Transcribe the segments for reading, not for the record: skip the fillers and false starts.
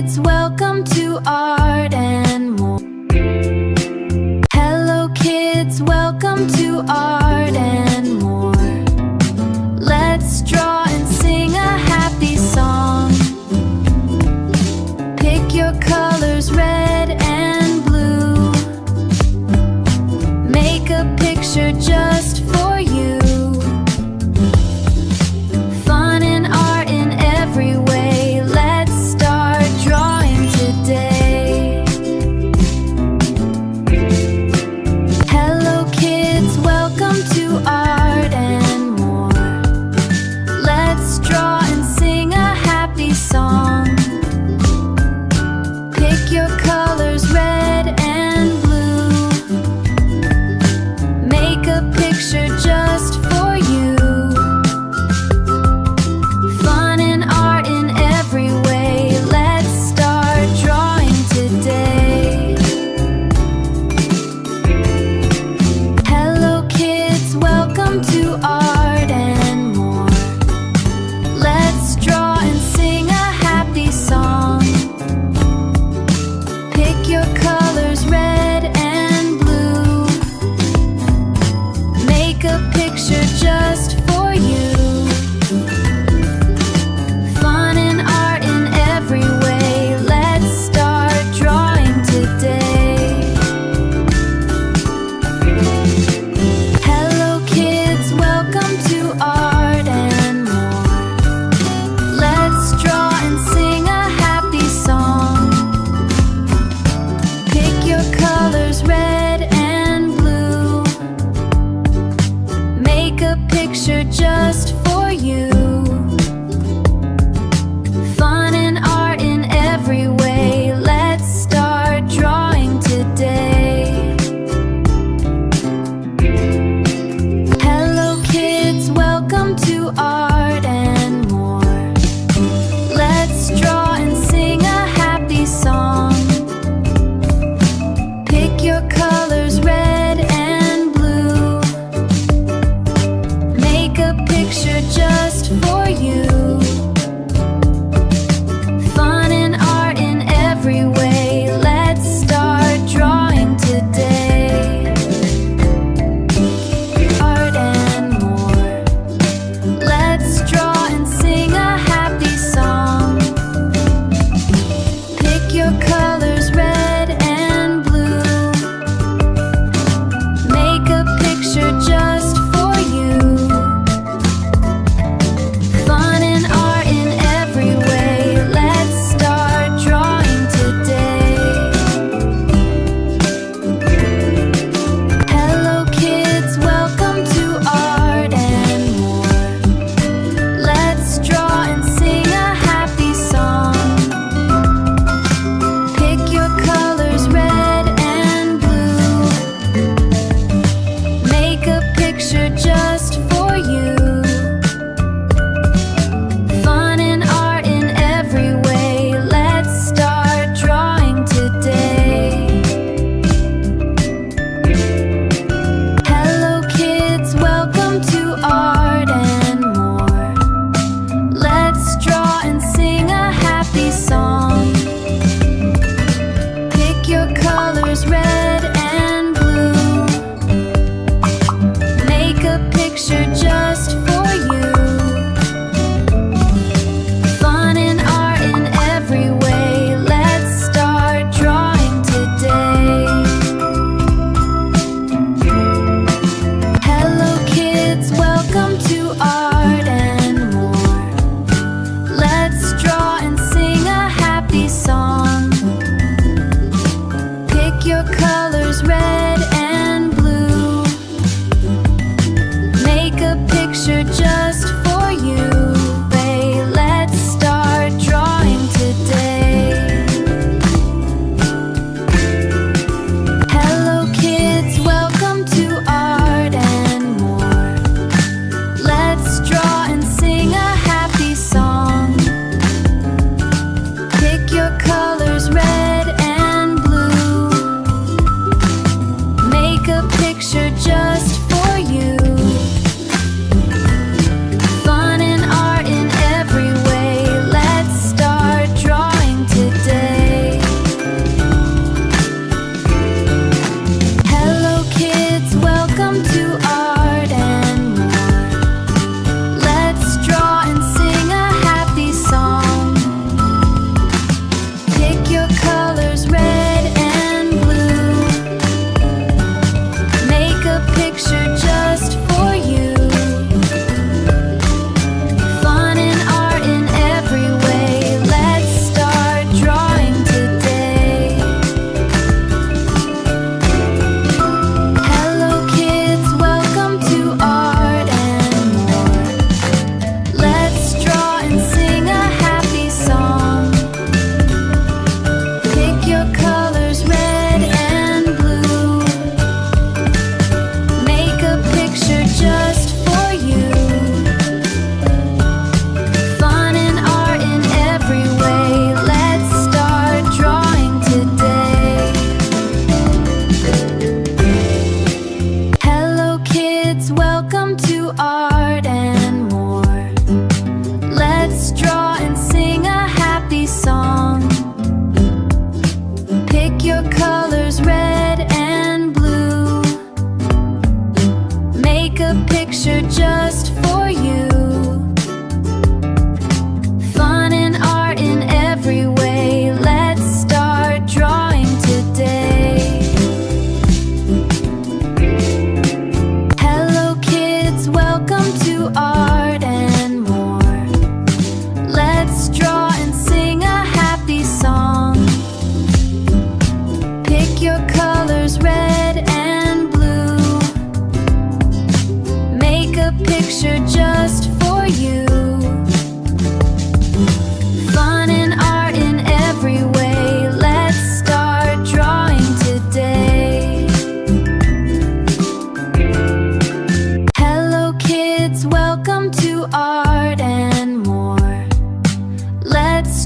kids, welcome to Art and More. Hello kids, welcome to Art and More. Let's draw and sing a happy song. Pick your colors, red and blue. Make a picture just for you. Fun and art in every way. Let's start drawing today. Hello kids, welcome to Art and More. Let's draw and sing a happy song. Pick your colors, red and blue. Make a picture just for you. Fun and art in every way. Let's start drawing today. Hello kids, welcome to Art and More. Let's draw and sing a happy song. Pick your colors, red and blue. Make a picture just for you. Fun and art in every way. Let's start drawing today. Hello kids, welcome to Art and More. Let's draw and sing a happy song. Pick your colors, red and blue. Make a picture just for you. Fun and art in every way. Let's start drawing today. Hello kids, welcome to Art and More. Let's draw and sing a happy song. Pick your colors, red and blue. Make a picture just for you. Fun and art in every way. Let's start drawing today. Art and More. Let's draw and sing a happy song.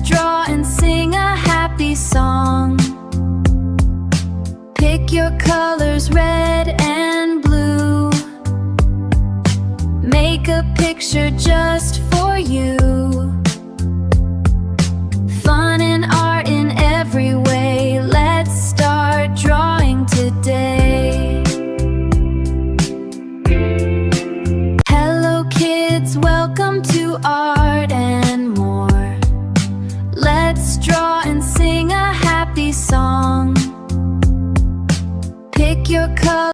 draw and sing a happy song. Pick your colors, red and blue. Make a picture just for you. Fun and art in every way. Let's start drawing today. Hello kids, welcome to Art and More. Let's draw and sing a happy song. Pick your color.